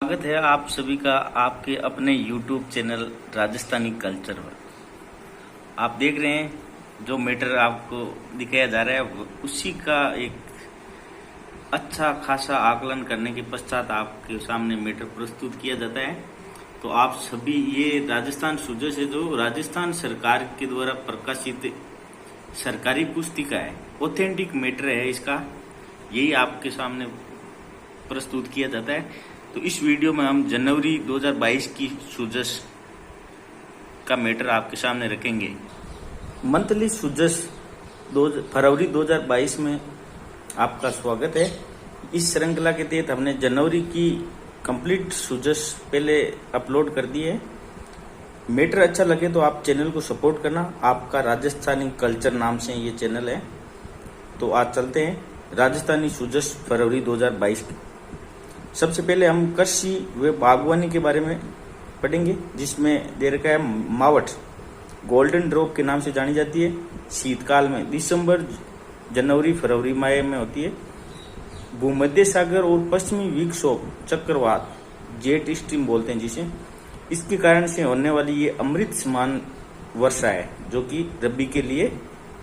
स्वागत है आप सभी का आपके अपने YouTube चैनल राजस्थानी कल्चर पर। आप देख रहे हैं जो मैटर आपको दिखाया जा रहा है उसी का एक अच्छा खासा आकलन करने के पश्चात आपके सामने मैटर प्रस्तुत किया जाता है। तो आप सभी ये राजस्थान सूजस है जो राजस्थान सरकार के द्वारा प्रकाशित सरकारी पुस्तिका है, ऑथेंटिक मैटर है इसका, यही आपके सामने प्रस्तुत किया जाता है। तो इस वीडियो में हम जनवरी 2022 की सूजस का मैटर आपके सामने रखेंगे। मंथली सूजस फरवरी 2022 में आपका स्वागत है। इस श्रृंखला के तहत हमने जनवरी की कंप्लीट सूजस पहले अपलोड कर दी है। मैटर अच्छा लगे तो आप चैनल को सपोर्ट करना। आपका राजस्थानी कल्चर नाम से ये चैनल है। तो आज चलते हैं राजस्थानी सूजस फरवरी 2022 की। सबसे पहले हम कृषि व बागवानी के बारे में पढ़ेंगे, जिसमें दे रखा है मावट गोल्डन ड्रॉप के नाम से जानी जाती है। शीतकाल में दिसंबर, जनवरी, फरवरी, मई में होती है। भूमध्य सागर और पश्चिमी विक्षोभ चक्रवात, जेट स्ट्रीम बोलते हैं जिसे, इसके कारण से होने वाली ये अमृत समान वर्षा है, जो कि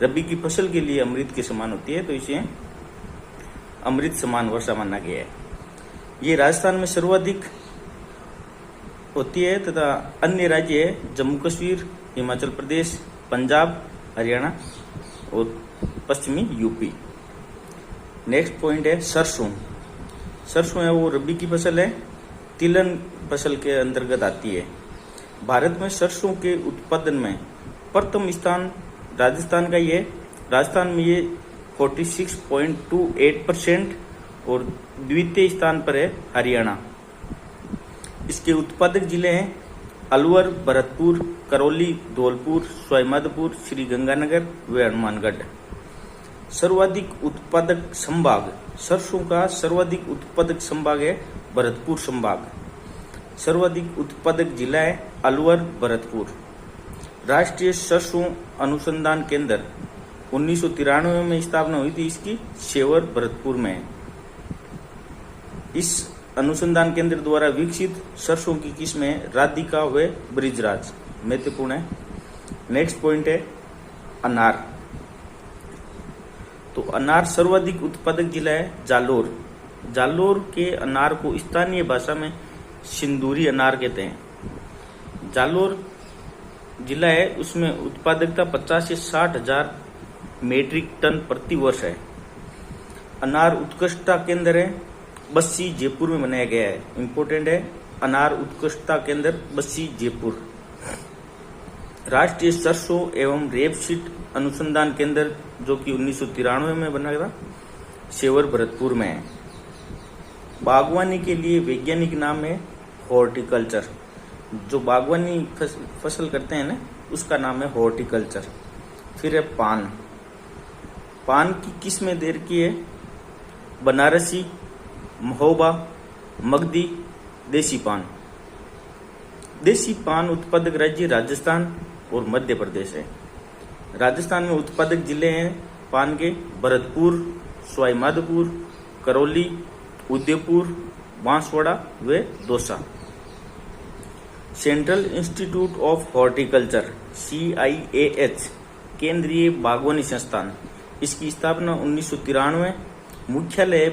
रबी की फसल के लिए अमृत के समान होती है। तो इसे अमृत समान वर्षा माना गया है। ये राजस्थान में सर्वाधिक होती है तथा अन्य राज्य है जम्मू कश्मीर, हिमाचल प्रदेश, पंजाब, हरियाणा और पश्चिमी यूपी। नेक्स्ट पॉइंट है सरसों। सरसों है वो रबी की फसल है, तिलहन फसल के अंतर्गत आती है। भारत में सरसों के उत्पादन में प्रथम स्थान राजस्थान का ही है। राजस्थान में ये 46.28% और द्वितीय स्थान पर है हरियाणा। इसके उत्पादक जिले हैं अलवर, भरतपुर, करौली, धौलपुर, सवाईमाधोपुर, श्रीगंगानगर व हनुमानगढ़। सर्वाधिक उत्पादक संभाग सरसों का सर्वाधिक उत्पादक संभाग है भरतपुर संभाग। सर्वाधिक उत्पादक जिला है अलवर, भरतपुर। राष्ट्रीय सरसों अनुसंधान केंद्र 1993 में स्थापना हुई थी इसकी, शेवर, भरतपुर में। इस अनुसंधान केंद्र द्वारा विकसित सरसों की किस्में राधिका व ब्रिजराज महत्वपूर्ण है। नेक्स्ट पॉइंट है अनार। तो अनार सर्वाधिक उत्पादक जिला है जालोर। जालोर के अनार को स्थानीय भाषा में सिंदूरी अनार कहते हैं। जालोर जिला है उसमें उत्पादकता 50 से 60 हजार मेट्रिक टन प्रति वर्ष है। अनार उत्कृष्टता केंद्र है बस्सी, जयपुर में बनाया गया है। इंपोर्टेंट है अनार उत्कृष्टता केंद्र बस्सी, जयपुर। राष्ट्रीय सरसों एवं रेपसीड अनुसंधान केंद्र जो कि 1993 में बनाया था, शेवर, भरतपुर में है। बागवानी के लिए वैज्ञानिक नाम है हॉर्टिकल्चर। जो बागवानी फसल करते हैं ना उसका नाम है हॉर्टिकल्चर। फिर है पान। पान की किस्में दे रखी है बनारसी, महोबा, मगधी, देसी पान। देसी पान उत्पादक राज्य राजस्थान और मध्य प्रदेश है। राजस्थान में उत्पादक जिले हैं पान के भरतपुर, सवाईमाधोपुर, करौली, उदयपुर, बांसवाड़ा व Dausa. Central institute of horticulture CIAH केंद्रीय बागवानी संस्थान, इसकी स्थापना 1993। मुख्यालय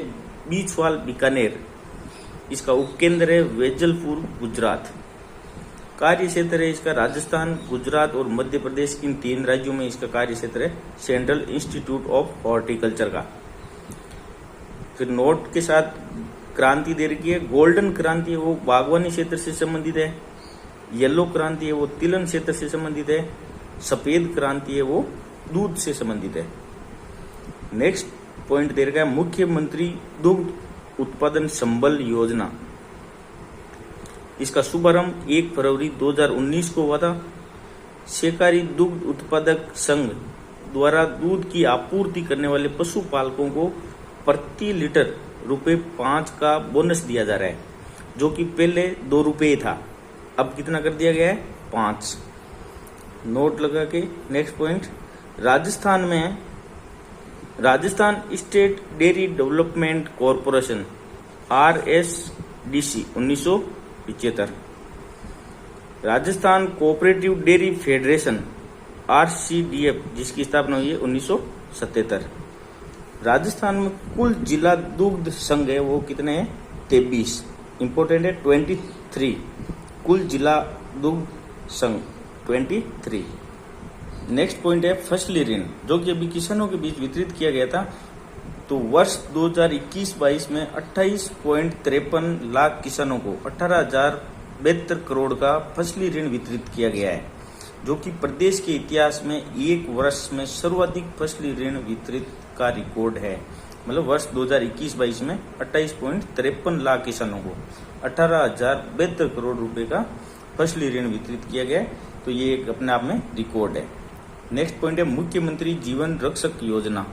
बीचवाल, बीकानेर। इसका उपकेंद्र है वेजलपुर, गुजरात। कार्य क्षेत्र है इसका राजस्थान, गुजरात और मध्य प्रदेश, इन 3 राज्यों में इसका कार्य क्षेत्र है सेंट्रल इंस्टीट्यूट ऑफ हॉर्टिकल्चर का। फिर नोट के साथ क्रांति दे रखी है। गोल्डन क्रांति है वो बागवानी क्षेत्र से संबंधित है। येलो क्रांति है वो तिलहन क्षेत्र से संबंधित है। सफेद क्रांति है वो दूध से संबंधित है। नेक्स्ट पॉइंट दे रखा है मुख्यमंत्री दुग्ध उत्पादन संबल योजना। इसका शुभारंभ 1 फरवरी 2019 को हुआ था। सहकारी दुग्ध उत्पादक संघ द्वारा दूध की आपूर्ति करने वाले पशुपालकों को प्रति लीटर ₹5 का बोनस दिया जा रहा है, जो कि पहले ₹2 था, अब कितना कर दिया गया है 5। नोट लगा के next point Rajasthan state dairy development corporation DC 1975। Rajasthan cooperative dairy federation RCDF जिसकी स्थापना हुई है 1977। राजस्थान में कुल जिला दुग्ध संघ है वो कितने हैं? 23। इंपोर्टेंट है 23 कुल जिला दुग्ध संघ 23। नेक्स्ट पॉइंट है फसली ऋण जो कि अभी किसानों के बीच वितरित किया गया था। तो वर्ष 2021-22 में 28.53 लाख किसानों को 18,072 करोड़ का फसली ऋण वितरित किया गया है, जो कि प्रदेश के इतिहास में एक वर्ष में सर्वाधिक फसली ऋण वितरित का रिकॉर्ड है। मतलब वर्ष 2021-22 में 28.53 लाख किसानों को 18,072 करोड़ रुपए का फसली ऋण वितरित किया गया है। तो ये एक अपने आप में रिकॉर्ड है। नेक्स्ट पॉइंट है मुख्यमंत्री जीवन रक्षक योजना।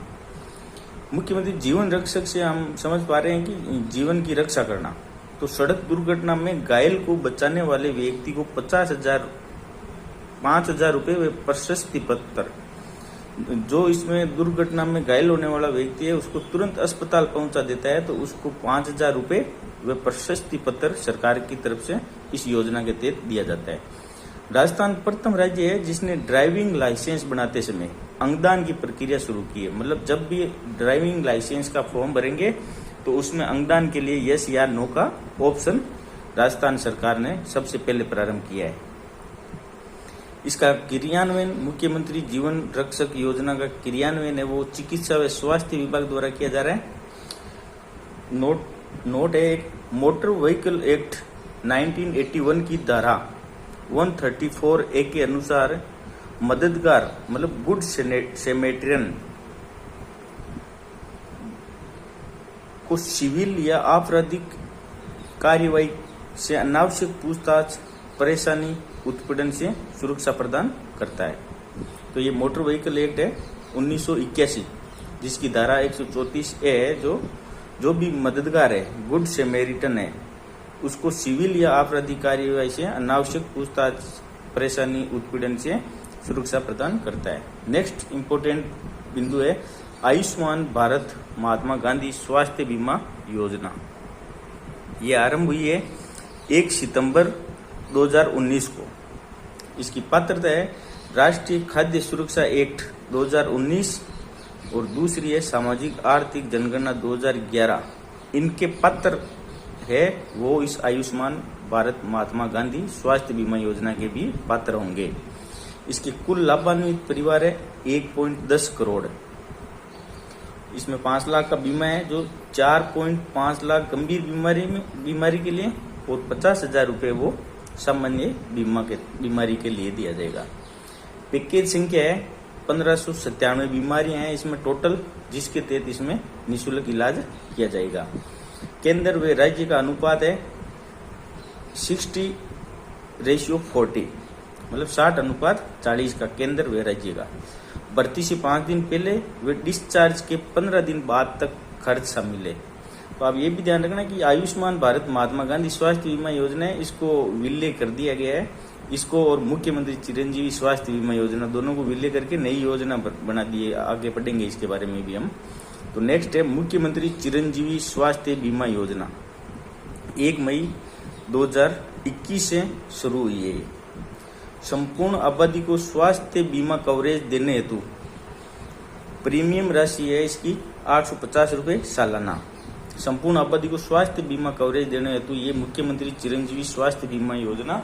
मुख्यमंत्री जीवन रक्षक से हम समझ पा रहे हैं कि जीवन की रक्षा करना। तो सड़क दुर्घटना में घायल को बचाने वाले व्यक्ति को 5,000 रुपए व प्रशस्ति पत्र, जो इसमें दुर्घटना में घायल होने वाला व्यक्ति है उसको तुरंत अस्पताल पहुंचा देता है तो उसको 5,000 रुपए व प्रशस्ति पत्र सरकार की तरफ से इस योजना के तहत दिया जाता है। राजस्थान प्रथम राज्य है जिसने ड्राइविंग लाइसेंस बनाते समय अंगदान की प्रक्रिया शुरू की है। मतलब जब भी ड्राइविंग लाइसेंस का फॉर्म भरेंगे तो उसमें अंगदान के लिए यस या नो का ऑप्शन राजस्थान सरकार ने सबसे पहले प्रारंभ किया है। इसका क्रियान्वयन मुख्यमंत्री जीवन रक्षक योजना का क्रियान्वयन है वो चिकित्सा व स्वास्थ्य विभाग द्वारा किया जा रहा है। नोट है मोटर व्हीकल एक्ट 1981 की धारा 134 ए के अनुसार मददगार मतलब गुड सेमेट्रियन को सिविल या आपराधिक कार्यवाही से अनावश्यक पूछताछ, परेशानी, उत्पीड़न से सुरक्षा प्रदान करता है। तो ये मोटर व्हीकल एक्ट है 1981 जिसकी धारा 134 ए है जो भी मददगार है, गुड सेमेरिटन है, उसको सिविल या आपराधिक कार्यवाही से अनावश्यक पूछताछ, परेशानी, उत्पीड़न से सुरक्षा प्रदान करता है। नेक्स्ट इंपोर्टेंट बिंदु है आयुष्मान भारत महात्मा गांधी स्वास्थ्य बीमा योजना। ये आरंभ हुई है 1 सितंबर 2019 को। इसकी पात्रता है राष्ट्रीय खाद्य सुरक्षा एक्ट 2019 और दूसरी है सामाजिक आर्थिक जनगणना 2011। इनके पात्र है वो इस आयुष्मान भारत महात्मा गांधी स्वास्थ्य बीमा योजना के भी पात्र होंगे। इसके कुल लाभान्वित परिवार है 1.10 करोड़। इसमें 5 लाख का बीमा है जो 4.5 लाख गंभीर बीमारी के लिए और 50,000 रुपए वो सामान्य बीमारी के लिए दिया जाएगा। पैकेज संख्या है 1597 बीमारियां हैं इसमें टोटल, जिसके तहत इसमें निःशुल्क इलाज किया जाएगा। केंद्र व राज्य का अनुपात है 60:40, मतलब 60:40 का केंद्र व राज्य का। भर्ती से 5 दिन पहले व डिस्चार्ज के 15 दिन बाद तक खर्च शामिल है। तो आप ये भी ध्यान रखना कि आयुष्मान भारत महात्मा गांधी स्वास्थ्य बीमा योजना है, इसको विलय कर दिया गया है। इसको और मुख्यमंत्री चिरंजीवी स्वास्थ्य बीमा योजना दोनों को विलय करके नई योजना बना दी है। आगे पढ़ेंगे इसके बारे में भी हम। तो नेक्स्ट है मुख्यमंत्री चिरंजीवी स्वास्थ्य बीमा योजना। 1 मई 2021 से शुरू हुई है। संपूर्ण आबादी को स्वास्थ्य बीमा कवरेज देने हेतु प्रीमियम राशि है इसकी 850 रुपए सालाना। संपूर्ण आबादी को स्वास्थ्य बीमा कवरेज देने हेतु ये मुख्यमंत्री चिरंजीवी स्वास्थ्य बीमा योजना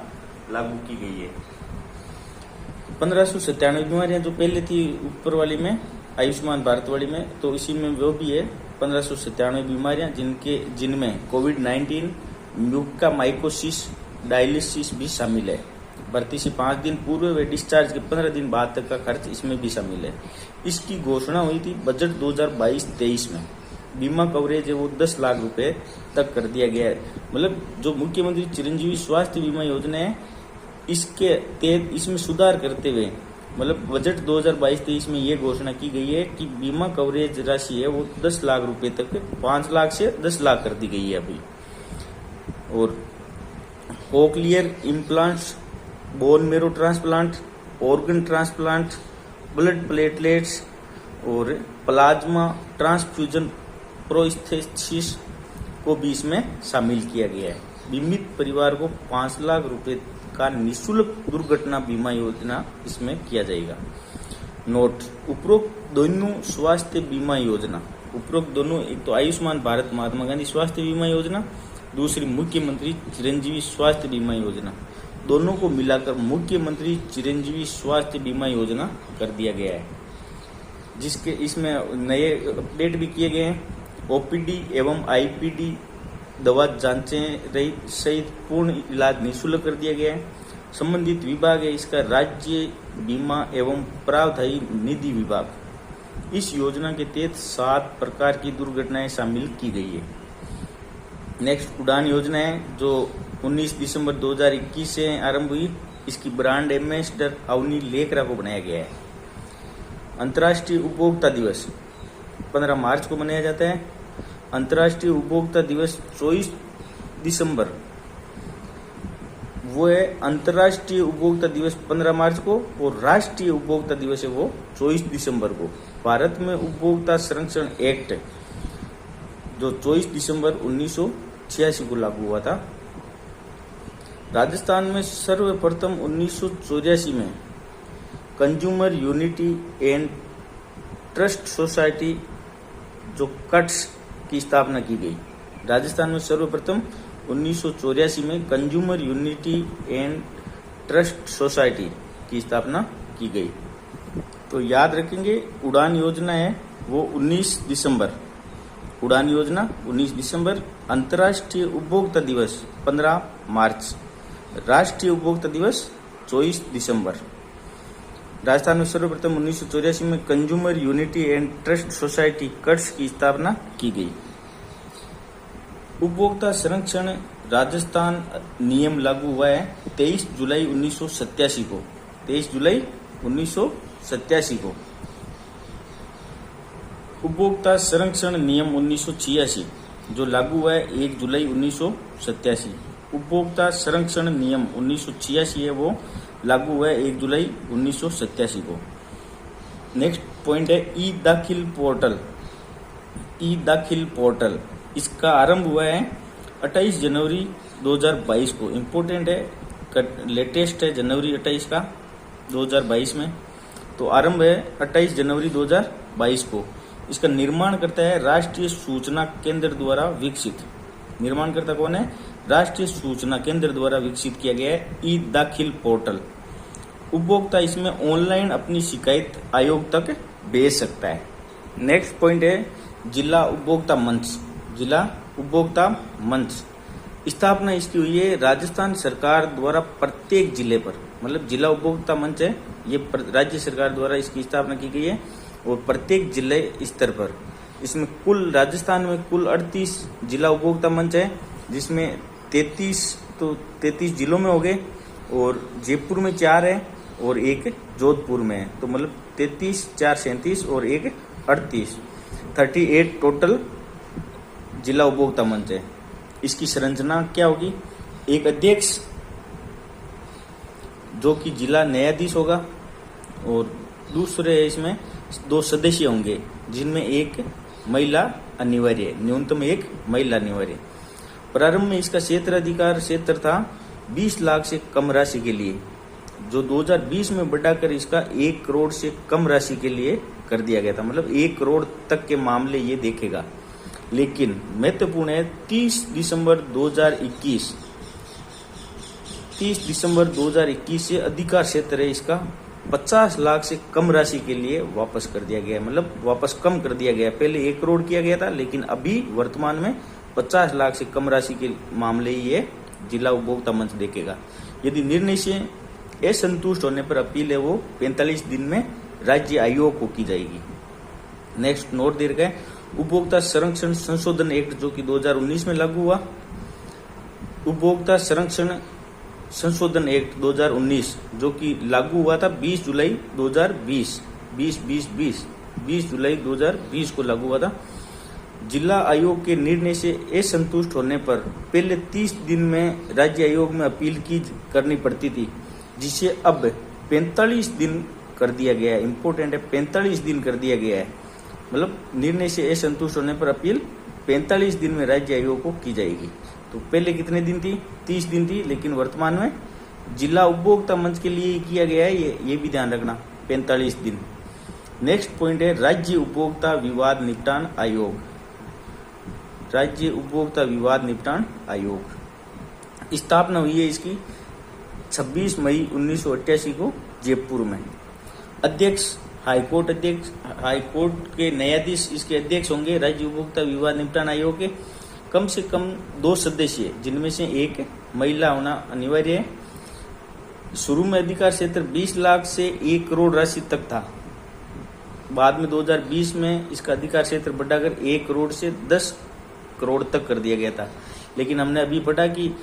लागू की गई है। 1597 बीमारियां जो पहले थी ऊपर वाली में आयुष्मान भारत वाली में, तो इसी में वो भी है 1597 बीमारियां जिनमें कोविड-19, म्यूकोरमाइकोसिस, डायलिसिस भी शामिल है। भर्ती से 5 दिन पूर्व व डिस्चार्ज के 15 दिन बाद तक का खर्च इसमें भी शामिल है। इसकी घोषणा हुई थी बजट 2022-23 में। बीमा कवरेज है वो 10 लाख रुपए तक कर दिया गया है। मतलब जो मुख्यमंत्री चिरंजीवी स्वास्थ्य बीमा योजना है इसके तहत इसमें सुधार करते हुए मतलब बजट 2022-23 में ये घोषणा की गई है कि बीमा कवरेज राशि है वो 10 लाख रुपए तक 5 लाख से 10 लाख कर दी गई है अभी। और cochlear implants, bone marrow transplant, organ transplant, blood platelets और प्लाज्मा ट्रांसफ्यूजन, प्रोस्थेसिस, को भी इसमें शामिल किया गया है। बीमित परिवार को 5 लाख रुपए का निःशुल्क दुर्घटना बीमा योजना इसमें किया जाएगा। नोट, उपरोक्त दोनों स्वास्थ्य बीमा योजना, उपरोक्त दोनों, एक तो आयुष्मान भारत महात्मा गांधी स्वास्थ्य बीमा योजना, दूसरी मुख्यमंत्री चिरंजीवी स्वास्थ्य बीमा योजना, दोनों को मिलाकर मुख्यमंत्री चिरंजीवी स्वास्थ्य बीमा योजना कर दिया गया है, जिसके इसमें नए अपडेट भी किए गए हैं। ओपीडी एवं आईपीडी दवा जांचें रहित सहित पूर्ण इलाज निःशुल्क कर दिया गया है। संबंधित विभाग है इसका राज्य बीमा एवं प्रावधायी निधि विभाग। इस योजना के तहत 7 प्रकार की दुर्घटनाएं शामिल की गई है। नेक्स्ट, उड़ान योजना है जो 19 दिसंबर 2021 से आरंभ हुई। इसकी ब्रांड एम्बेसडर अवनी लेकरा को बनाया गया है। अंतर्राष्ट्रीय उपभोक्ता दिवस 15 मार्च को मनाया जाता है। अंतर्राष्ट्रीय उपभोक्ता दिवस 24 दिसंबर, वो है अंतर्राष्ट्रीय उपभोक्ता दिवस 15 मार्च को, और राष्ट्रीय उपभोक्ता दिवस है वो 24 दिसंबर को। भारत में उपभोक्ता संरक्षण एक्ट जो 24 दिसंबर 1986 को लागू हुआ था। राजस्थान में सर्वप्रथम 1984 में consumer unity and trust society जो कट्स की स्थापना की गई। राजस्थान में सर्वप्रथम 1984 में consumer unity and trust society की स्थापना की गई। तो याद रखेंगे, उड़ान योजना है वो 19 दिसंबर, उड़ान योजना 19 दिसंबर, अंतर्राष्ट्रीय उपभोक्ता दिवस 15 मार्च, राष्ट्रीय उपभोक्ता दिवस 24 दिसंबर। राजस्थान में सर्वप्रथम 1984 में consumer unity and trust society cuts की स्थापना की गई। उपभोक्ता संरक्षण राजस्थान नियम लागू हुआ है 23 जुलाई 1987 को। 23 जुलाई 1987 को उपभोक्ता संरक्षण नियम 1986 जो लागू हुआ है 1 जुलाई 1987। उपभोक्ता संरक्षण नियम 1986 है वो लागू हुआ है 1 जुलाई 1987 को। नेक्स्ट पॉइंट है ई दाखिल पोर्टल। ई दाखिल पोर्टल इसका आरंभ हुआ है 28 जनवरी 2022 को। इम्पोर्टेंट है, लेटेस्ट है जनवरी 28 का 2022 में, तो आरंभ है 28 जनवरी 2022 को। इसका निर्माण करता है राष्ट्रीय सूचना केंद्र द्वारा विकसित। निर्माणकर्ता कौन है? राष्ट्रीय सूचना केंद्र द्वारा विकसित किया गया है ई दाखिल पोर्टल। उपभोक्ता इसमें ऑनलाइन अपनी शिकायत आयोग तक भेज सकता है। नेक्स्ट पॉइंट है जिला उपभोक्ता मंच। जिला उपभोक्ता मंच स्थापना इसकी हुई है राजस्थान सरकार द्वारा प्रत्येक जिले पर, मतलब जिला उपभोक्ता मंच है ये राज्य सरकार द्वारा इसकी स्थापना की गई है और प्रत्येक जिले स्तर पर। इसमें कुल राजस्थान में कुल 38 जिला उपभोक्ता मंच है, जिसमें 33 जिलों में हो गए और जयपुर में 4 है और एक जोधपुर में है, तो मतलब 33, 4, 37 और एक 38 टोटल जिला उपभोक्ता मंच है। इसकी संरचना क्या होगी? एक अध्यक्ष जो कि जिला न्यायाधीश होगा और दूसरे इसमें 2 सदस्य होंगे जिनमें एक महिला अनिवार्य है, न्यूनतम एक महिला अनिवार्य। प्रारंभ में इसका क्षेत्राधिकार क्षेत्र था 20 लाख से कम राशि के लिए, जो 2020 में बढ़ाकर इसका 1 करोड़ से कम राशि के लिए कर दिया गया था। मतलब 1 करोड़ तक के मामले ये देखेगा। लेकिन महत्वपूर्ण है 30 दिसंबर 2021 से अधिकार क्षेत्र है इसका 50 लाख से कम राशि के लिए वापस कर दिया गया है, मतलब वापस कम कर दिया गया। पहले 1 करोड़ किया गया था, लेकिन अभी वर्तमान में 50 लाख से कम राशि के मामले ये जिला उपभोक्ता मंच देखेगा। यदि निर्णय से असंतुष्ट होने पर अपील है वो 45 दिन में राज्य आयोग को की जाएगी। नेक्स्ट नोट दे रखा है उपभोक्ता संरक्षण संशोधन एक्ट जो कि 2019 में लागू हुआ। उपभोक्ता संरक्षण संशोधन एक्ट 2019 जो कि लागू हुआ था 20 जुलाई 2020 जुलाई 2020 को लागू हुआ था। जिला आयोग के निर्णय से असंतुष्ट होने पर पहले 30 दिन में राज्य आयोग में अपील करनी पड़ती थी, जिसे अब 45 दिन कर दिया गया है। इम्पोर्टेंट है, 45 दिन कर दिया गया है। मतलब निर्णय से असंतुष्ट होने पर अपील 45 दिन में राज्य आयोग को की जाएगी। तो पहले कितने दिन थी? 30 दिन थी, लेकिन वर्तमान में जिला उपभोक्ता मंच के लिए किया गया है, ये भी ध्यान रखना, 45 दिन। नेक्स्ट पॉइंट है राज्य उपभोक्ता विवाद निपटान आयोग। राज्य उपभोक्ता विवाद निपटान आयोग स्थापना हुई है इसकी 26 मई 1988 को जयपुर में। अध्यक्ष हाईकोर्ट के न्यायाधीश इसके अध्यक्ष होंगे। राज्य उपभोक्ता विवाद निपटान आयोग के कम से कम 2 सदस्य, जिनमें से एक महिला होना अनिवार्य है। शुरू में अधिकार क्षेत्र 20 लाख से 1 करोड़ राशि तक था। बाद में 2020 में इसका अधिकार क्षेत्र बढ़ाकर 1 करोड़ से 10 करोड़ तक कर दिया गया था। लेकिन हमने अभी पढ़ा कि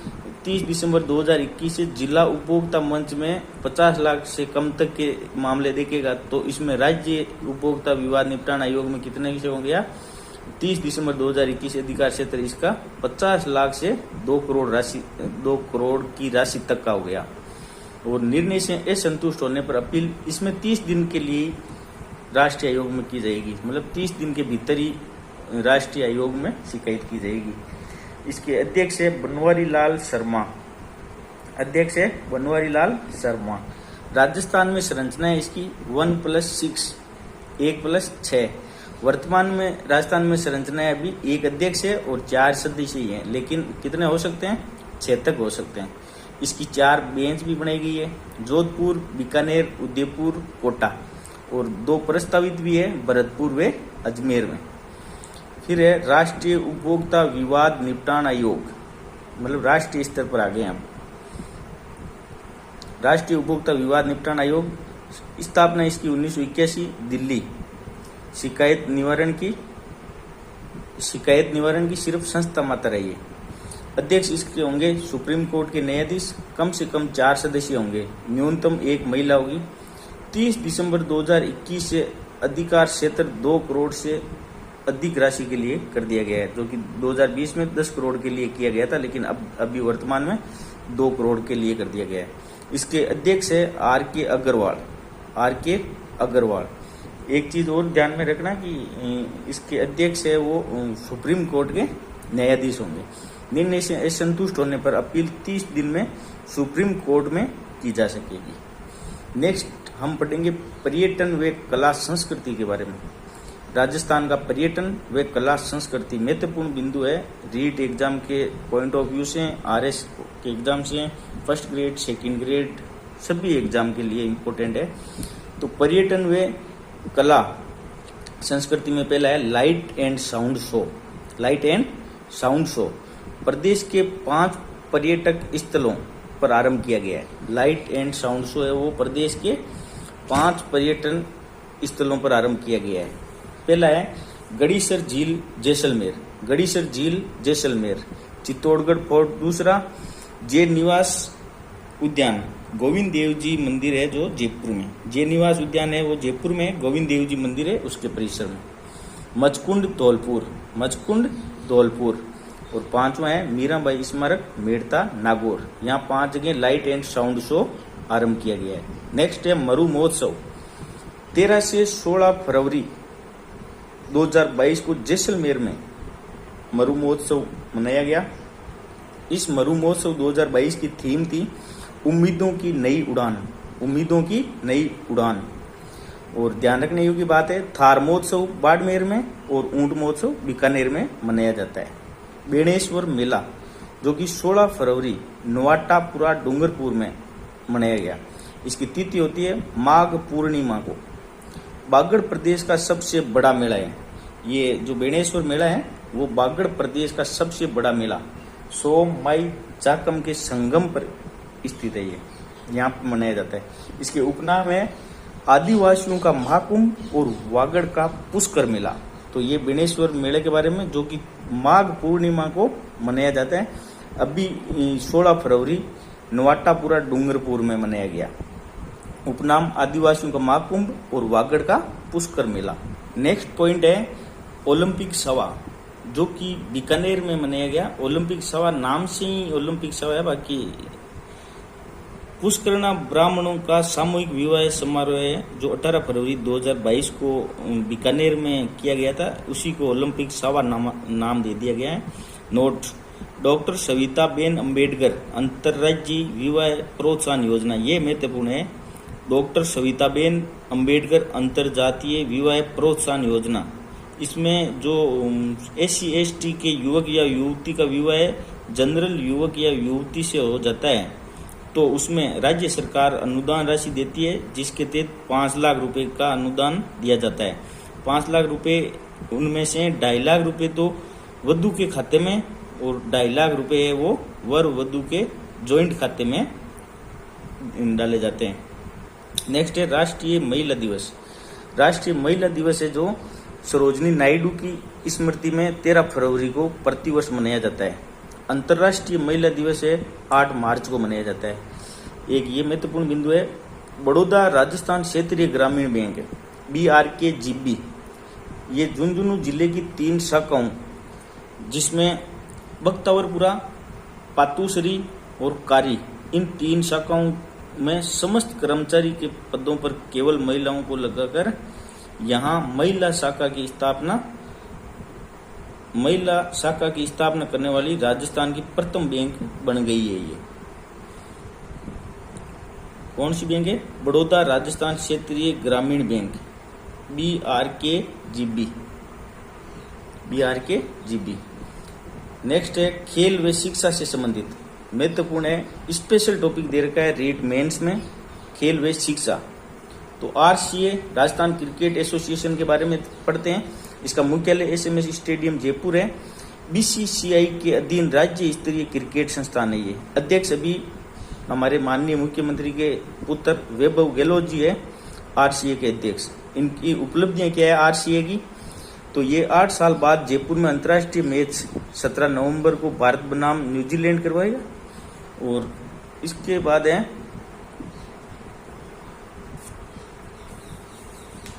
30 दिसंबर 2021 से जिला उपभोक्ता मंच में 50 लाख से कम तक के मामले देखेगा। तो इसमें राज्य उपभोक्ता विवाद निपटान आयोग में कितने से हो गया? 30 दिसंबर 2021 से अधिकार क्षेत्र इसका 50 लाख से 2 करोड़ की राशि तक का हो गया। और निर्णय से असंतुष्ट होने पर अपील इसमें 30 दिन के लिए राष्ट्रीय आयोग में की जाएगी। मतलब 30 दिन के भीतर ही राष्ट्रीय आयोग में शिकायत की जाएगी। इसके अध्यक्ष है बनवारी लाल शर्मा। राजस्थान में संरचना है इसकी 1+6, 1+6। वर्तमान में राजस्थान में संरचना है अभी 1 अध्यक्ष है और 4 सदस्य ही हैं, लेकिन कितने हो सकते हैं? 6 तक हो सकते हैं। इसकी 4 बेंच भी बनाई गई है, जोधपुर, बीकानेर, उदयपुर, कोटा, और 2 प्रस्तावित भी है, भरतपुर व अजमेर में। फिर है राष्ट्रीय उपभोक्ता विवाद निपटान आयोग, मतलब राष्ट्रीय स्तर पर आ गए हम। राष्ट्रीय उपभोक्ता विवाद निपटान आयोग स्थापना इसकी 1981 दिल्ली। शिकायत निवारण की सिर्फ संस्था मात्र है ये। अध्यक्ष इसके होंगे सुप्रीम कोर्ट के न्यायाधीश। कम से कम 4 सदस्य होंगे, न्यूनतम 1 महिला होगी। 30 दिसंबर 2021 से अधिकार क्षेत्र 2 करोड़ से अधिक राशि के लिए कर दिया गया है, जो कि 2020 में 10 करोड़ के लिए किया गया था, लेकिन अभी वर्तमान में 2 करोड़ के लिए कर दिया गया है। इसके अध्यक्ष है आर के अग्रवाल। एक चीज और ध्यान में रखना कि इसके अध्यक्ष है वो सुप्रीम कोर्ट के न्यायाधीश होंगे। निर्णय से असंतुष्ट होने पर अपील 30 दिन में सुप्रीम कोर्ट में की जा सकेगी। नेक्स्ट हम पढ़ेंगे पर्यटन व कला संस्कृति के बारे में। राजस्थान का पर्यटन व कला संस्कृति महत्वपूर्ण बिंदु है। रीट एग्जाम के पॉइंट ऑफ व्यू से, आरएस के एग्जाम से, फर्स्ट ग्रेड, सेकंड ग्रेड, सभी एग्जाम के लिए इम्पोर्टेंट है। तो पर्यटन व कला संस्कृति में पहला है लाइट एंड साउंड शो। प्रदेश के 5 पर्यटक स्थलों पर आरंभ किया गया है। लाइट एंड साउंड शो है वो प्रदेश के 5 पर्यटन स्थलों पर आरंभ किया गया है। पहला है गड़ीसर झील जैसलमेर, चित्तौड़गढ़ फोर्ट। दूसरा जय निवास उद्यान, गोविंद देव जी मंदिर है जो जयपुर में, जय निवास उद्यान है वो जयपुर में, गोविंद देव जी मंदिर है उसके परिसर में। मचकुंड धौलपुर। और 5वां है मीराबाई स्मारक, मेड़ता, नागौर। यहाँ 5 जगह लाइट एंड साउंड शो आरंभ किया गया है। नेक्स्ट है मरु महोत्सव, 13 से 16 फरवरी 2022 को जैसलमेर में मरु महोत्सव मनाया गया। इस मरु महोत्सव 2022 की थीम थी उम्मीदों की नई उड़ान। और ध्यान रखने योग्य बात है थार महोत्सव बाड़मेर में और ऊंट महोत्सव बीकानेर में मनाया जाता है। बेणेश्वर मेला जो कि 16 फरवरी नवाटापुरा डूंगरपुर में मनाया गया। इसकी तिथि होती है माघ पूर्णिमा को। बागड़ प्रदेश का सबसे बड़ा मेला है ये जो बेणेश्वर मेला है, वो बागड़ प्रदेश का सबसे बड़ा मेला सोम माई चाकम के संगम पर स्थित है। ये यहाँ पर मनाया जाता है। इसके उपनाम है आदिवासियों का महाकुंभ और वागड़ का पुष्कर मेला। तो ये बेणेश्वर मेले के बारे में जो कि माघ पूर्णिमा को मनाया जाता है। अभी 16 फरवरी नवाटापुरा डूंगरपुर में मनाया गया। उपनाम आदिवासियों का महाकुंभ और वागड़ का पुष्कर मेला। नेक्स्ट पॉइंट है ओलंपिक सवा जो कि बीकानेर में मनाया गया। ओलंपिक सवा नाम से ही ओलंपिक सवा है, बाकी पुष्करणा ब्राह्मणों का सामूहिक विवाह समारोह है जो 18 फरवरी 2022 को बीकानेर में किया गया था, उसी को ओलंपिक सावा नाम दे दिया गया है। नोट: डॉक्टर सविताबेन अम्बेडकर अंतर्राज्यीय विवाह प्रोत्साहन योजना, ये महत्वपूर्ण है। डॉक्टर सविताबेन अम्बेडकर अंतर्जातीय विवाह प्रोत्साहन योजना, इसमें जो SC/ST के युवक या युवती का विवाह जनरल युवक या युवती से हो जाता है तो उसमें राज्य सरकार अनुदान राशि देती है, जिसके तहत 5 लाख रुपए का अनुदान दिया जाता है। 5 लाख रुपए, उनमें से 2.5 लाख रुपए तो वधू के खाते में और 2.5 लाख रुपए है वो वर वधू के जॉइंट खाते में डाले जाते हैं। नेक्स्ट है राष्ट्रीय महिला दिवस। राष्ट्रीय महिला दिवस है जो सरोजनी नायडू की स्मृति में 13 फरवरी को प्रतिवर्ष मनाया जाता है। अंतर्राष्ट्रीय महिला दिवस है 8 मार्च को मनाया जाता है। एक ये महत्वपूर्ण बिंदु है, बड़ौदा राजस्थान क्षेत्रीय ग्रामीण बैंक BRKGB, ये झुंझुनू जिले की 3 शाखाओं जिसमें बख्तावरपुरा, पातूसरी और कारी, इन 3 शाखाओं में समस्त कर्मचारी के पदों पर केवल महिलाओं को लगाकर यहाँ महिला शाखा की स्थापना करने वाली राजस्थान की प्रथम बैंक बन गई है। ये कौन सी बैंक है? बड़ौदा राजस्थान क्षेत्रीय ग्रामीण बैंक BRKGB। नेक्स्ट है खेल व शिक्षा से संबंधित, महत्वपूर्ण है, स्पेशल टॉपिक दे रखा है रीट मेंस में, खेल व शिक्षा। तो RCA राजस्थान क्रिकेट एसोसिएशन के बारे में पढ़ते हैं। इसका मुख्यालय SMS स्टेडियम जयपुर है। BCCI के अधीन राज्य स्तरीय क्रिकेट संस्थान है ये। अध्यक्ष अभी हमारे माननीय मुख्यमंत्री के पुत्र वैभव गहलोत जी है RCA के अध्यक्ष। इनकी उपलब्धियां क्या है RCA की? तो ये 8 साल बाद जयपुर में अंतर्राष्ट्रीय मैच 17 नवंबर को भारत बनाम न्यूजीलैंड करवाएगा। और इसके बाद है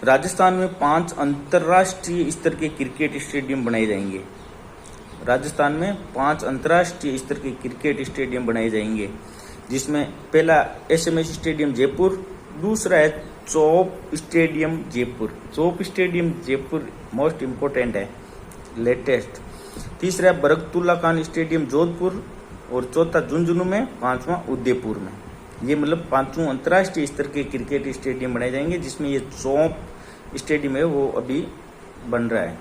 राजस्थान में 5 अंतर्राष्ट्रीय स्तर के क्रिकेट स्टेडियम बनाए जाएंगे। राजस्थान में 5 अंतर्राष्ट्रीय स्तर के क्रिकेट स्टेडियम बनाए जाएंगे, जिसमें पहला SMS स्टेडियम जयपुर, दूसरा है चौप स्टेडियम जयपुर। चौप स्टेडियम जयपुर मोस्ट इम्पोर्टेंट है, लेटेस्ट। तीसरा है बरकतुल्ला खान स्टेडियम जोधपुर और चौथा झुंझुनू में, 5वां उदयपुर में। ये मतलब 5 अंतर्राष्ट्रीय स्तर के क्रिकेट स्टेडियम बनाए जाएंगे, जिसमें ये चौप स्टेडियम है वो अभी बन रहा है।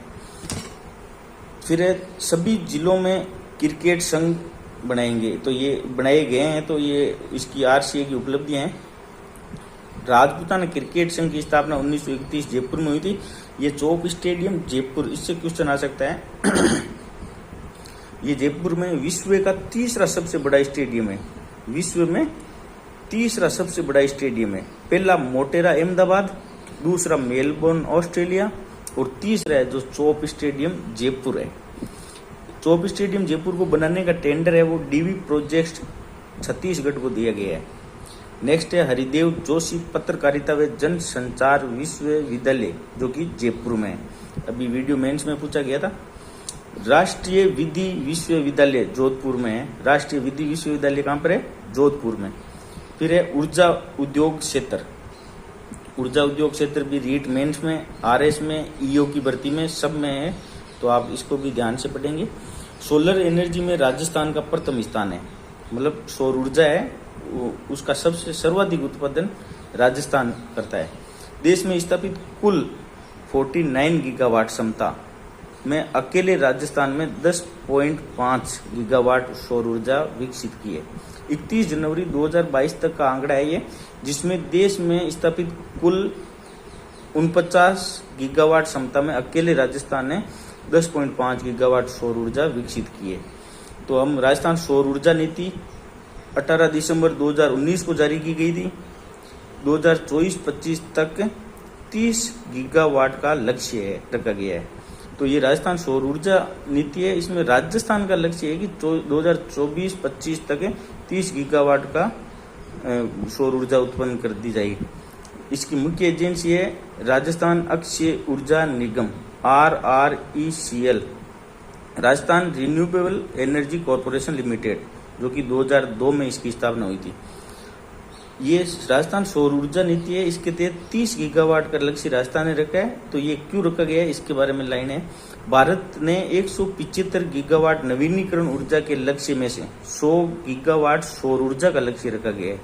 फिर सभी जिलों में क्रिकेट संघ बनाएंगे, तो ये बनाए गए हैं, तो ये इसकी RCA की उपलब्धियां हैं। राजपूताना क्रिकेट संघ की स्थापना 1931 जयपुर में हुई थी। ये चौप स्टेडियम जयपुर, इससे क्वेश्चन आ सकता है। ये जयपुर में विश्व का तीसरा सबसे बड़ा स्टेडियम है, विश्व में तीसरा सबसे बड़ा स्टेडियम है। पहला मोटेरा अहमदाबाद, दूसरा मेलबोर्न ऑस्ट्रेलिया और तीसरा है जो चौप स्टेडियम जयपुर है। चौप स्टेडियम जयपुर को बनाने का टेंडर है वो DV प्रोजेक्ट छत्तीसगढ़ को दिया गया है। नेक्स्ट है हरिदेव जोशी पत्रकारिता व जन संचार विश्वविद्यालय, जो कि जयपुर में है। अभी वीडियो मेंस में पूछा गया था। राष्ट्रीय विधि विश्वविद्यालय जोधपुर में है। राष्ट्रीय विधि विश्वविद्यालय कहाँ पर है? जोधपुर में। फिर है ऊर्जा उद्योग क्षेत्र। ऊर्जा उद्योग क्षेत्र भी रीट मेंस में, RS में, EO की भर्ती में, सब में है, तो आप इसको भी ध्यान से पढ़ेंगे। सोलर एनर्जी में राजस्थान का प्रथम स्थान है, मतलब सौर ऊर्जा है उसका सबसे सर्वाधिक उत्पादन राजस्थान करता है। देश में स्थापित कुल 49 गीगावाट क्षमता में अकेले राजस्थान में 10.5 गीगावाट सौर ऊर्जा विकसित की है। 31 जनवरी 2022 तक का आंकड़ा है ये, जिसमें देश में स्थापित कुल 49 गीगावाट क्षमता में अकेले राजस्थान ने 10.5 गीगावाट सौर ऊर्जा विकसित की है। तो हम राजस्थान सौर ऊर्जा नीति 18 दिसंबर 2019 को जारी की गई थी। 2024-25 तक 30 गीगावाट का लक्ष्य रखा गया है। तो ये राजस्थान सौर ऊर्जा नीति है, इसमें राजस्थान का लक्ष्य है कि 2024-25 तक 30 गीगावाट का सौर ऊर्जा उत्पन्न कर दी जाएगी। इसकी मुख्य एजेंसी है राजस्थान अक्षय ऊर्जा निगम RRECL, Rajasthan renewable energy corporation limited, जो कि 2002 में इसकी स्थापना हुई थी। ये राजस्थान सौर ऊर्जा नीति है, इसके तहत 30 गीगावाट का लक्ष्य राजस्थान ने रखा है। तो ये क्यों रखा गया है इसके बारे में लाइन है। भारत ने 175 गीगावाट नवीनीकरण ऊर्जा के लक्ष्य में से 100 गीगावाट सौर ऊर्जा का लक्ष्य रखा गया है।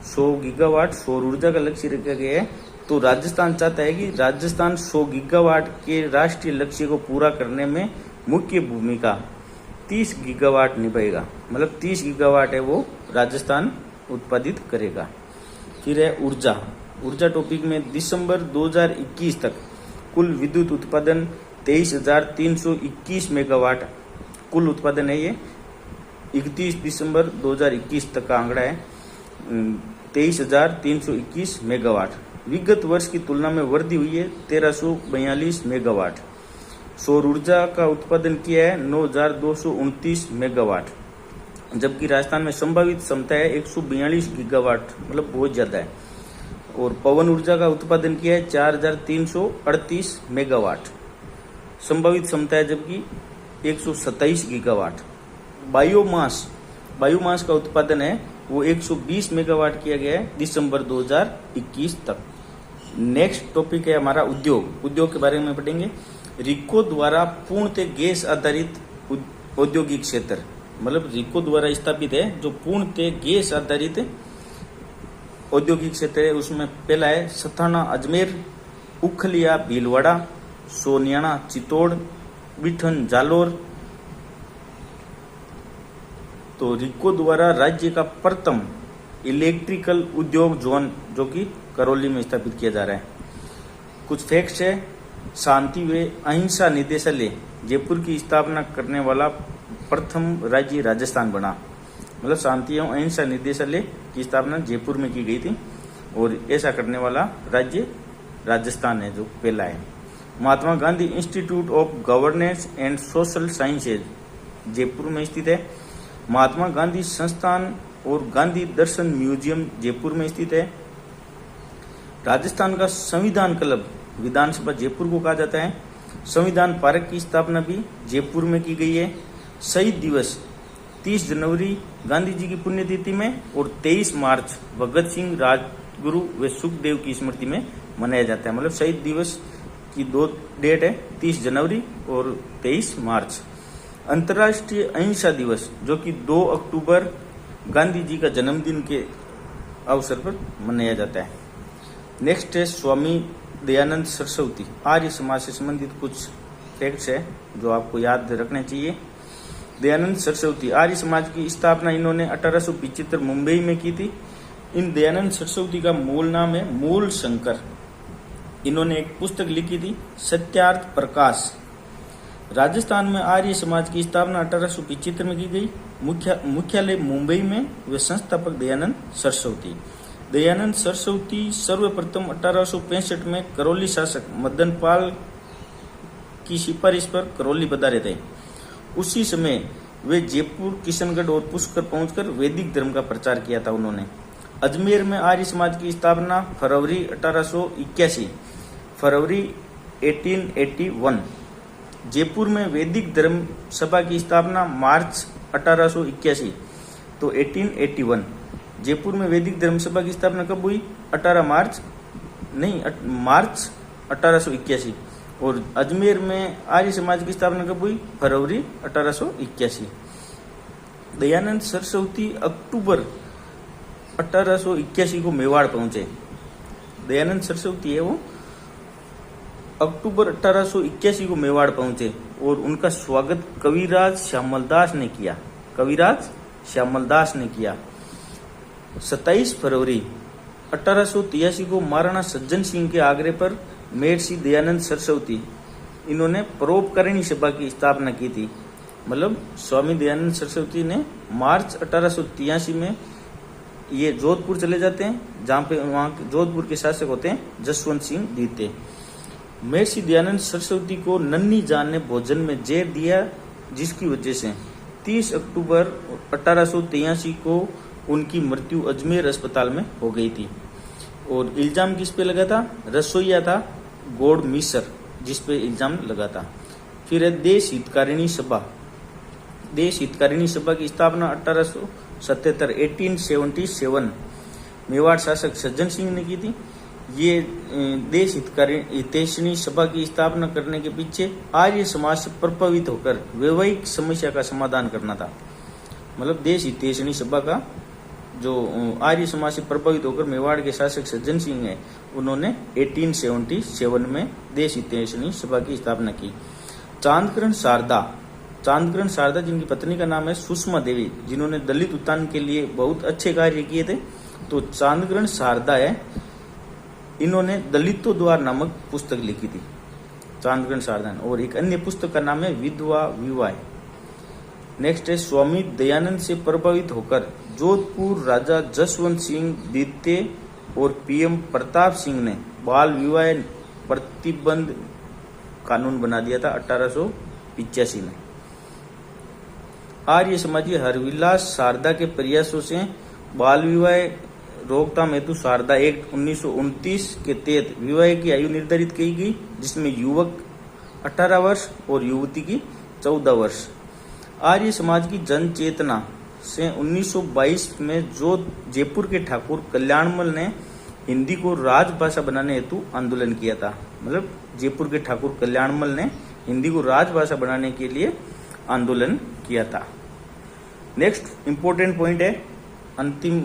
100 गीगावाट सौर ऊर्जा का लक्ष्य रखा गया है। तो राजस्थान चाहता है कि राजस्थान 100 गीगावाट के राष्ट्रीय लक्ष्य को पूरा करने में मुख्य भूमिका 30 गीगावाट निभाएगा। मतलब 30 गीगावाट है वो राजस्थान उत्पादित करेगा। फिर है ऊर्जा। ऊर्जा टॉपिक में दिसंबर 2021 तक कुल विद्युत उत्पादन 23,321 मेगावाट कुल उत्पादन है। ये 31 दिसंबर 2021 तक का आंकड़ा है 23,321 मेगावाट। विगत वर्ष की तुलना में वृद्धि हुई है 1,342 मेगावाट। सौर ऊर्जा का उत्पादन किया है 9,229 मेगावाट, जबकि राजस्थान में संभावित क्षमता है 142 गीगावाट, मतलब बहुत ज्यादा है। और पवन ऊर्जा का उत्पादन किया है 4,338 मेगावाट, संभावित क्षमता है जबकि 127 गीगावाट। बायोमास का उत्पादन है वो 120 मेगावाट किया गया है दिसंबर 2021 तक। नेक्स्ट टॉपिक है हमारा उद्योग के बारे में पढ़ेंगे। रिको द्वारा पूर्णतः गैस आधारित औद्योगिक क्षेत्र, मतलब रिको द्वारा स्थापित है जो पूर्णतः गैस आधारित औद्योगिक क्षेत्र है। उसमें पहला है सथाना अजमेर, उखलिया भीलवाड़ा, सोनियाना चित्तौड़, बिठन जालोर। तो रिको द्वारा राज्य का प्रथम इलेक्ट्रिकल उद्योग जोन जो कि करौली में स्थापित किया जा रहा है। कुछ फैक्ट्स है। शांति व अहिंसा निदेशालय जयपुर की स्थापना करने वाला प्रथम राज्य राजस्थान बना। मतलब शांति एवं अहिंसा निदेशालय की स्थापना जयपुर में की गई थी और ऐसा करने वाला राज्य राजस्थान है जो पहला है। Mahatma Gandhi Institute of Governance and Social Sciences Jaipur में स्थित है। महात्मा गांधी संस्थान और गांधी दर्शन म्यूजियम जयपुर में स्थित है। राजस्थान का संविधान क्लब विधानसभा जयपुर को कहा जाता है। संविधान पार्क की स्थापना भी जयपुर में की गई है। शहीद दिवस 30 जनवरी गांधी जी की पुण्यतिथि में और 23 मार्च भगत सिंह, राजगुरु व सुखदेव की स्मृति में मनाया जाता है। मतलब शहीद दिवस की 2 डेट है, 30 जनवरी और 23 मार्च। अंतर्राष्ट्रीय अहिंसा दिवस जो कि 2 अक्टूबर गांधी जी का जन्मदिन के अवसर पर मनाया जाता है। नेक्स्ट है स्वामी दयानंद सरस्वती। आर्य समाज से संबंधित कुछ फैक्ट्स है जो आपको याद रखने चाहिए। दयानंद सरस्वती आर्य समाज की स्थापना इन्होंने 1875 मुंबई में की थी। इन दयानंद सरस्वती का मूल नाम है मूल शंकर। इन्होंने एक पुस्तक लिखी थी सत्यार्थ प्रकाश। राजस्थान में आर्य समाज की स्थापना 1875 में की गई। मुख्यालय मुंबई में वे संस्थापक दयानंद सरस्वती। दयानंद सरस्वती सर्वप्रथम 1865 में करौली शासक मदनपाल की सिफारिश पर करौली पधारे थे। उसी समय वे जयपुर, किशनगढ़ और पुष्कर पहुंचकर वैदिक धर्म का प्रचार किया था उन्होंने। अजमेर में आर्य समाज की स्थापना फरवरी 1881, फरवरी 1881। जयपुर में वैदिक धर्म सभा की स्थापना मार्च 1881, तो 1881। जयपुर में वैदिक धर्म सभा की स्थापना कब हुई? मार्च 1881। और अजमेर में आर्य समाज की स्थापना कब हुई? फरवरी 1881। दयानंद सरस्वती अक्टूबर 1881 को मेवाड़ पहुंचे। दयानंद सरस्वती है वो अक्टूबर 1881 को मेवाड़ पहुंचे और उनका स्वागत कविराज श्यामलदास ने किया। 27 फरवरी 1883 को महाराणा सज्जन सिंह के आग्रह पर महर्षि दयानंद सरस्वती इन्होंने परोपकारिणी सभा की स्थापना की थी। मतलब स्वामी दयानंद सरस्वती ने मार्च 1883 में ये जोधपुर चले जाते हैं, जहाँ पे वहाँ जोधपुर के शासक होते हैं जसवंत सिंह द्वितीय। महर्षि दयानंद सरस्वती को नन्ही जान ने भोजन में जहर दिया, जिसकी वजह से 30 अक्टूबर 1883 को उनकी मृत्यु अजमेर अस्पताल में हो गई थी। और इल्जाम किस पे लगा था? रसोईया था गौड़ मिसर, जिस पे इल्जाम लगा था। फिर है देश हितकारिणी सभा। देश हितकारिणी सभा की स्थापना 1877 मेवाड़ शासक सज्जन सिंह ने की थी। ये देश हितैषणी सभा की स्थापना करने के पीछे आर्य समाज से प्रभावित होकर वैवाहिक समस्या का समाधान करना था। मतलब देश हितैषणी सभा का जो आर्य समाज से प्रभावित होकर मेवाड़ के शासक सज्जन सिंह है, उन्होंने 1877 में देश हितैषणी सभा की स्थापना की। चांदकरण शारदा जिनकी पत्नी का नाम है सुषमा देवी, जिन्होंने दलित उत्थान के लिए बहुत अच्छे कार्य किए थे, तो चांदकरण शारदा है, इन्होंने दलितों द्वार नामक पुस्तक लिखी थी, चांदकरण शारदा। और एक अन्य पुस्तक का नाम है विधवा विवाह। नेक्स्ट है स्वामी दयानंद से प्रभावित होकर जोधपुर राजा जसवंत सिंह द्वितीय और पीएम प्रताप सिंह ने बाल विवाह प्रतिबंध कानून बना दिया था 1885 में। आर्य समाजी हरविलास शारदा के प्रयासों से बाल विवाह रोकथाम हेतु शारदा एक्ट 1929 के तहत विवाह की आयु निर्धारित की गई, जिसमें युवक 18 वर्ष और युवती की 14 वर्ष। आर्य समाज की जन चेतना से 1922 में जयपुर के ठाकुर कल्याणमल ने हिंदी को राजभाषा बनाने हेतु आंदोलन किया था। मतलब जयपुर के ठाकुर कल्याणमल ने हिंदी को राजभाषा बनाने के लिए आंदोलन किया था। नेक्स्ट इंपॉर्टेंट पॉइंट है अंतिम,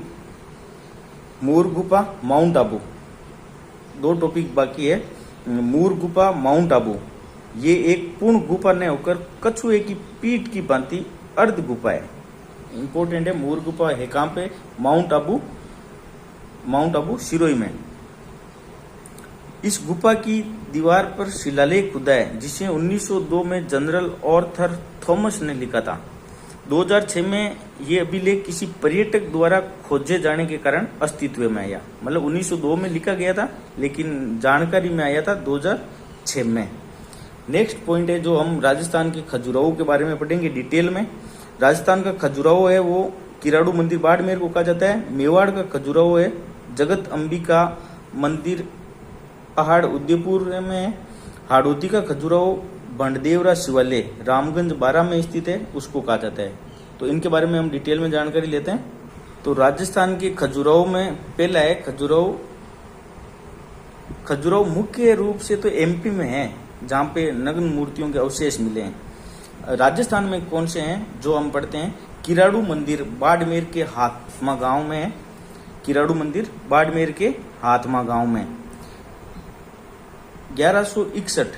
मूर गुफा माउंट आबू। 2 टॉपिक बाकी है। मूर गुफा माउंट आबू, ये एक पूर्ण गुफा न होकर कछुए की पीठ की भांति अर्ध गुफा है। इंपॉर्टेंट है। मूर गुफा है कहां पे? माउंट आबू सिरोही में। इस गुफा की दीवार पर शिलालेख खुदा है, जिसे 1902 में जनरल ऑर्थर थॉमस ने लिखा था। 2006 में ये अभिलेख किसी पर्यटक द्वारा खोजे जाने के कारण अस्तित्व में आया। मतलब 1902 में लिखा गया था, लेकिन जानकारी में आया था 2006 में। नेक्स्ट पॉइंट है जो हम राजस्थान के खजुराहो के बारे में पढ़ेंगे डिटेल में। राजस्थान का खजुराहो है वो किराड़ू मंदिर बाड़मेर को कहा जाता है। मेवाड़ का खजुराहो है जगत अंबिका मंदिर पहाड़ उदयपुर में। हाड़ौती का खजुराहो भंडदेवरा शिवालय रामगंज बारा में स्थित है, उसको कहा जाता है। तो इनके बारे में हम डिटेल में जानकारी लेते हैं। तो राजस्थान के खजुराहो में पहला है खजुराहो मुख्य रूप से तो एमपी में है, जहाँ पे नग्न मूर्तियों के अवशेष मिले हैं। राजस्थान में कौन से हैं जो हम पढ़ते हैं? किराड़ू मंदिर बाड़मेर के हाथमा गांव में है। किराड़ू मंदिर बाड़मेर के हाथमा गांव में 1161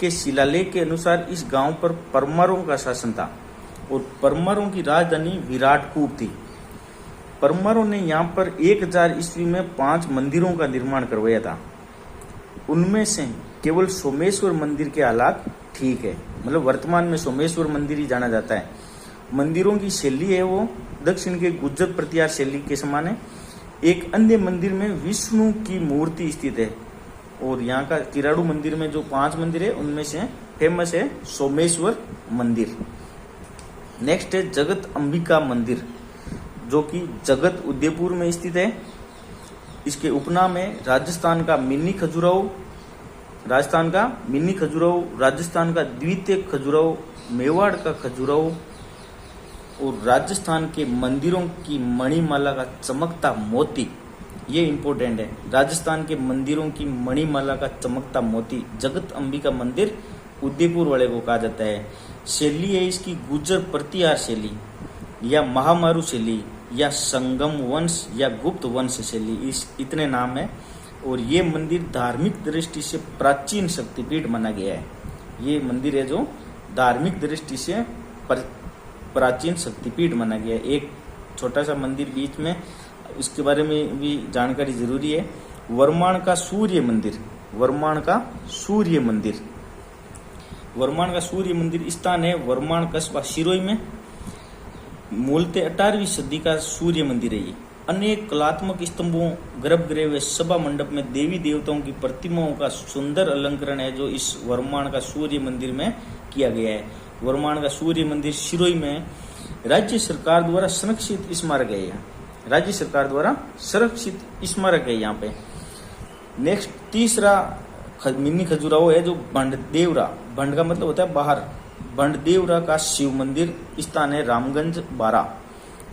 के शिलालेख के अनुसार इस गांव पर परमारों का शासन था और परमारों की राजधानी विराटकूप थी। परमारों ने यहाँ पर 1000 ईस्वी में 5 मंदिरों का निर्माण करवाया था। उनमें से केवल सोमेश्वर मंदिर के हालात ठीक है। मतलब वर्तमान में सोमेश्वर मंदिर ही जाना जाता है। मंदिरों की शैली है वो दक्षिण के गुज्जर प्रतिहार शैली के समान है। एक अन्य मंदिर में विष्णु की मूर्ति स्थित है। और यहाँ का किराड़ू मंदिर में जो 5 मंदिर है उनमें से फेमस है सोमेश्वर मंदिर। नेक्स्ट है जगत अंबिका मंदिर, जो कि जगत उदयपुर में स्थित है। इसके उपनाम है राजस्थान का मिनी खजुराहो, राजस्थान का द्वितीय खजुराहो, मेवाड़ का खजुराहो और राजस्थान के मंदिरों की मणिमाला का चमकता मोती। ये इंपॉर्टेंट है। राजस्थान के मंदिरों की मणिमाला का चमकता मोती जगत अंबिका मंदिर उदयपुर वाले को कहा जाता है। शैली है इसकी गुर्जर प्रतिहार शैली या महामारू शैली या संगम वंश या गुप्त वंश शैली, इस इतने नाम है। और ये मंदिर धार्मिक दृष्टि से प्राचीन शक्तिपीठ माना गया है। ये मंदिर है जो धार्मिक दृष्टि से प्राचीन शक्तिपीठ माना गया है। एक छोटा सा मंदिर बीच में, इसके बारे में भी जानकारी जरूरी है। वर्माण का सूर्य मंदिर स्थान है वर्माण कस्बा सिरोही में। मूलतः 18वीं सदी का सूर्य मंदिर है ये। अनेक कलात्मक स्तंभों, गर्भगृह व सभा मंडप में देवी देवताओं की प्रतिमाओं का सुंदर अलंकरण है जो इस वर्माण का सूर्य मंदिर में किया गया है। वर्माण का सूर्य मंदिर सिरोही में राज्य सरकार द्वारा संरक्षित स्मारक है यहाँ पे। नेक्स्ट तीसरा मिनी खजुराहो है जो भंडदेवरा, भंड का मतलब होता है बाहर, भंडदेवरा का शिव मंदिर स्थान है रामगंज बारा।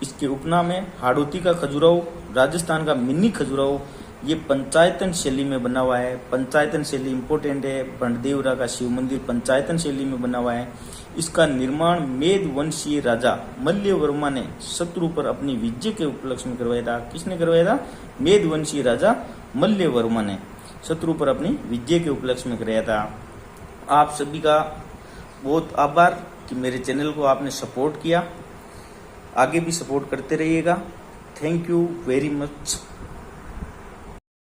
इसके उपनाम है हाड़ौती का खजुराहो, राजस्थान का मिनी खजुराहो। ये पंचायतन शैली में बना हुआ है। पंचायतन शैली इंपॉर्टेंट है। बंडदेवरा का शिव मंदिर पंचायतन शैली में बना हुआ है। इसका निर्माण मेद वंशीय राजा मल्ल वर्मा ने शत्रु पर अपनी विजय के उपलक्ष्य में करवाया था। किसने करवाया था? मेद वंशीय राजा मल्ल वर्मा ने शत्रु पर अपनी विजय के उपलक्ष्य में कराया था। आप सभी का बहुत आभार कि मेरे चैनल को आपने सपोर्ट किया। आगे भी सपोर्ट करते रहिएगा। Thank you very much.